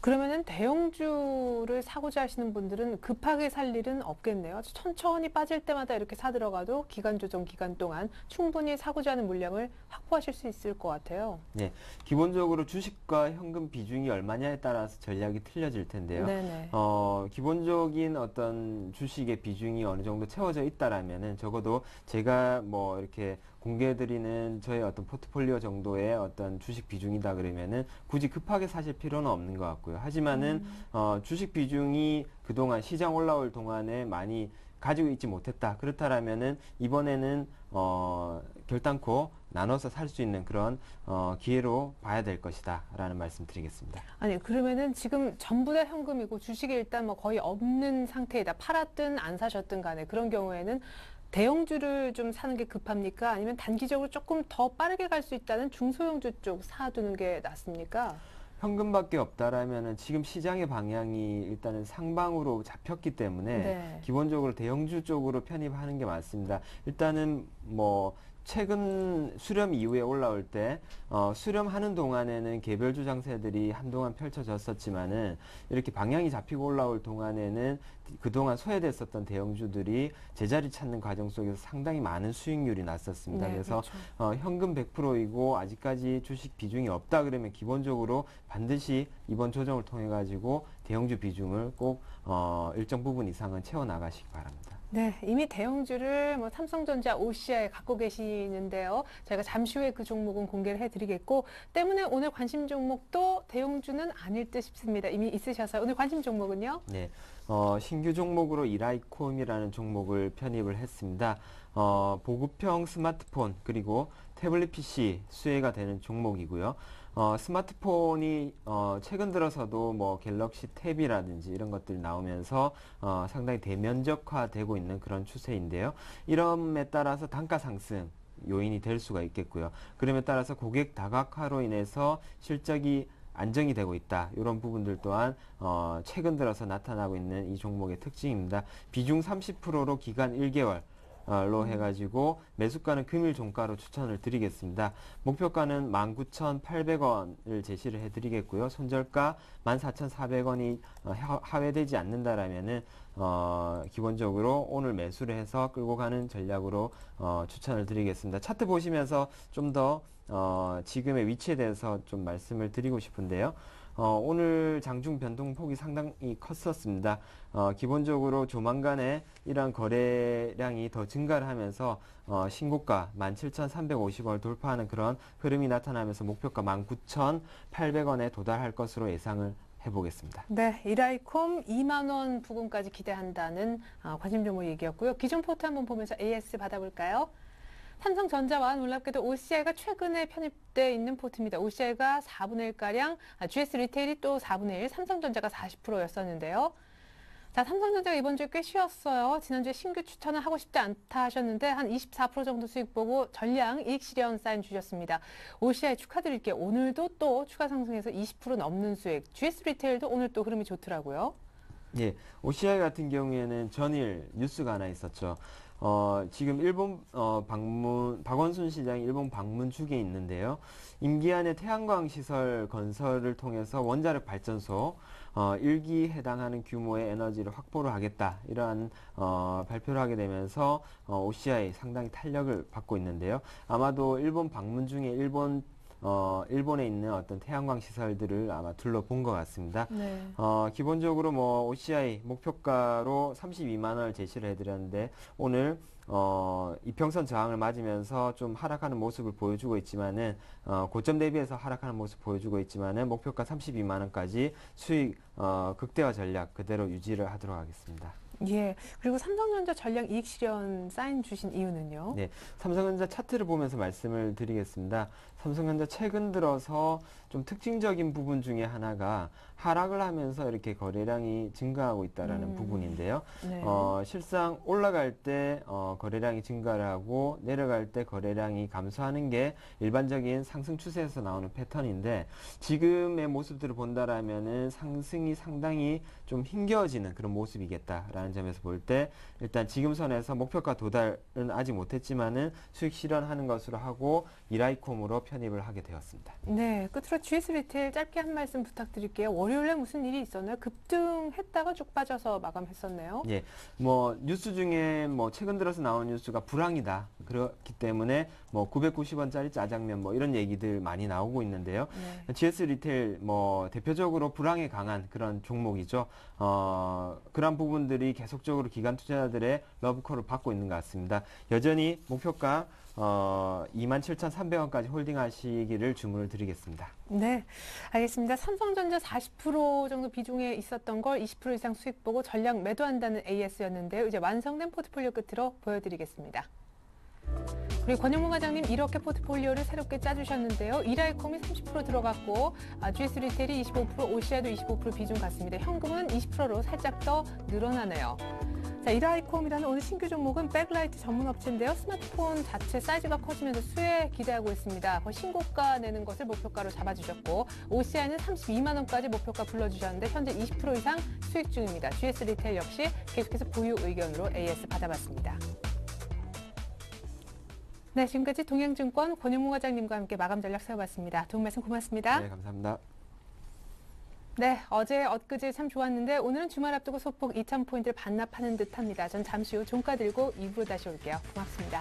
그러면은 대형주를 사고자 하시는 분들은 급하게 살 일은 없겠네요. 천천히 빠질 때마다 이렇게 사 들어가도 기간 조정 기간 동안 충분히 사고자 하는 물량을 확보하실 수 있을 것 같아요. 네. 기본적으로 주식과 현금 비중이 얼마냐에 따라서 전략이 틀려질 텐데요. 네네. 기본적인 어떤 주식의 비중이 어느 정도 채워져 있다라면은 적어도 제가 뭐 이렇게 공개해드리는 저의 어떤 포트폴리오 정도의 어떤 주식 비중이다 그러면은 굳이 급하게 사실 필요는 없는 것 같고요. 하지만은 주식 비중이 그동안 시장 올라올 동안에 많이 가지고 있지 못했다. 그렇다라면은 이번에는 결단코 나눠서 살 수 있는 그런 기회로 봐야 될 것이다 라는 말씀 드리겠습니다. 아니 그러면은 지금 전부 다 현금이고 주식이 일단 뭐 거의 없는 상태이다. 팔았든 안 사셨든 간에 그런 경우에는 대형주를 좀 사는 게 급합니까? 아니면 단기적으로 조금 더 빠르게 갈 수 있다는 중소형주 쪽 사두는 게 낫습니까? 현금밖에 없다라면은 지금 시장의 방향이 일단은 상방으로 잡혔기 때문에 네. 기본적으로 대형주 쪽으로 편입하는 게 맞습니다. 일단은 뭐 최근 수렴 이후에 올라올 때 수렴하는 동안에는 개별주 장세들이 한동안 펼쳐졌었지만은 이렇게 방향이 잡히고 올라올 동안에는 그동안 소외됐었던 대형주들이 제자리 찾는 과정 속에서 상당히 많은 수익률이 났었습니다. 네, 그래서 그렇죠. 현금 100%이고 아직까지 주식 비중이 없다 그러면 기본적으로 반드시 이번 조정을 통해 가지고 대형주 비중을 꼭 일정 부분 이상은 채워 나가시기 바랍니다. 네, 이미 대형주를 뭐 삼성전자, OCI에 갖고 계시는데요. 저희가 잠시 후에 그 종목은 공개를 해드리겠고, 때문에 오늘 관심 종목도 대형주는 아닐 듯 싶습니다. 이미 있으셔서 오늘 관심 종목은요? 네, 신규 종목으로 이라이콤이라는 종목을 편입을 했습니다. 보급형 스마트폰 그리고 태블릿 PC 수혜가 되는 종목이고요. 스마트폰이 최근 들어서도 뭐 갤럭시 탭이라든지 이런 것들이 나오면서 상당히 대면적화되고 있는 그런 추세인데요. 이럼에 따라서 단가 상승 요인이 될 수가 있겠고요. 그럼에 따라서 고객 다각화로 인해서 실적이 안정이 되고 있다. 이런 부분들 또한 최근 들어서 나타나고 있는 이 종목의 특징입니다. 비중 30%로 기간 1개월 로 해가지고 매수가는 금일 종가로 추천을 드리겠습니다. 목표가는 19,800원을 제시를 해드리겠고요. 손절가 14,400원이 하회되지 않는다라면은 기본적으로 오늘 매수를 해서 끌고 가는 전략으로 추천을 드리겠습니다. 차트 보시면서 좀 더 지금의 위치에 대해서 좀 말씀을 드리고 싶은데요. 오늘 장중 변동폭이 상당히 컸었습니다. 기본적으로 조만간에 이러한 거래량이 더 증가를 하면서 신고가 17,350원을 돌파하는 그런 흐름이 나타나면서 목표가 19,800원에 도달할 것으로 예상을 해보겠습니다. 네, 이라이콤 2만 원 부근까지 기대한다는 관심 종목 얘기였고요. 기존 포트 한번 보면서 AS 받아볼까요? 삼성전자와 놀랍게도 OCI가 최근에 편입되어 있는 포트입니다. OCI가 4분의 1가량, GS 리테일이 또 4분의 1, 삼성전자가 40%였었는데요. 자, 삼성전자가 이번 주에 꽤 쉬었어요. 지난주에 신규 추천은 하고 싶지 않다 하셨는데 한 24% 정도 수익 보고 전량 이익 실현 사인 주셨습니다. OCI 축하드릴게요. 오늘도 또 추가 상승해서 20% 넘는 수익. GS 리테일도 오늘 또 흐름이 좋더라고요. 예, OCI 같은 경우에는 전일 뉴스가 하나 있었죠. 지금 일본 박원순 시장이 일본 방문 중에 있는데요. 임기 안에 태양광 시설 건설을 통해서 원자력 발전소 1기 해당하는 규모의 에너지를 확보를 하겠다. 이러한 발표를 하게 되면서 OCI 상당히 탄력을 받고 있는데요. 아마도 일본 방문 중에 일본에 있는 어떤 태양광 시설들을 아마 둘러본 것 같습니다. 네. 기본적으로 뭐 OCI 목표가로 32만 원을 제시를 해드렸는데 오늘 이평선 저항을 맞으면서 좀 하락하는 모습을 보여주고 있지만은 고점 대비해서 하락하는 모습 보여주고 있지만은 목표가 32만 원까지 수익 극대화 전략 그대로 유지를 하도록 하겠습니다. 예. 그리고 삼성전자 전량 이익 실현 사인 주신 이유는요? 네, 삼성전자 차트를 보면서 말씀을 드리겠습니다. 삼성전자 최근 들어서 좀 특징적인 부분 중에 하나가 하락을 하면서 이렇게 거래량이 증가하고 있다라는 부분인데요. 네. 실상 올라갈 때 거래량이 증가를 하고 내려갈 때 거래량이 감소하는 게 일반적인 상승 추세에서 나오는 패턴인데 지금의 모습들을 본다라면은 상승이 상당히 좀 힘겨워지는 그런 모습이겠다라는 점에서 볼 때 일단 지금 선에서 목표가 도달은 아직 못했지만은 수익 실현하는 것으로 하고 이라이콤으로 편입을 하게 되었습니다. 네, 끝으로 GS 리테일 짧게 한 말씀 부탁드릴게요. 월요일에 무슨 일이 있었나요? 급등했다가 쭉 빠져서 마감했었네요. 예, 뭐 뉴스 중에 뭐 최근 들어서 나온 뉴스가 불황이다. 그렇기 때문에 뭐 990원짜리 짜장면 뭐 이런 얘기들 많이 나오고 있는데요. 네. GS 리테일 뭐 대표적으로 불황에 강한 그런 종목이죠. 그런 부분들이 계속적으로 기관 투자자들의 러브콜을 받고 있는 것 같습니다. 여전히 목표가 27,300원까지 홀딩하시기를 주문을 드리겠습니다. 네, 알겠습니다. 삼성전자 40% 정도 비중에 있었던 걸 20% 이상 수익 보고 전량 매도한다는 AS였는데요. 이제 완성된 포트폴리오 끝으로 보여드리겠습니다. 우리 권영문 과장님 이렇게 포트폴리오를 새롭게 짜주셨는데요. 이라이콤이 30% 들어갔고 GS 리테일이 25%, OCI도 25% 비중 같습니다. 현금은 20%로 살짝 더 늘어나네요. 자, 이라이콤이라는 오늘 신규 종목은 백라이트 전문 업체인데요. 스마트폰 자체 사이즈가 커지면서 수혜 기대하고 있습니다. 거의 신고가 내는 것을 목표가로 잡아주셨고 OCI는 32만 원까지 목표가 불러주셨는데 현재 20% 이상 수익 중입니다. GS 리테일 역시 계속해서 보유 의견으로 AS 받아봤습니다. 네, 지금까지 동양증권 권영무 과장님과 함께 마감 전략 세워봤습니다. 도움 말씀 고맙습니다. 네, 감사합니다. 네, 어제 엊그제 참 좋았는데 오늘은 주말 앞두고 소폭 2,000포인트를 반납하는 듯합니다. 전 잠시 후 종가 들고 2부로 다시 올게요. 고맙습니다.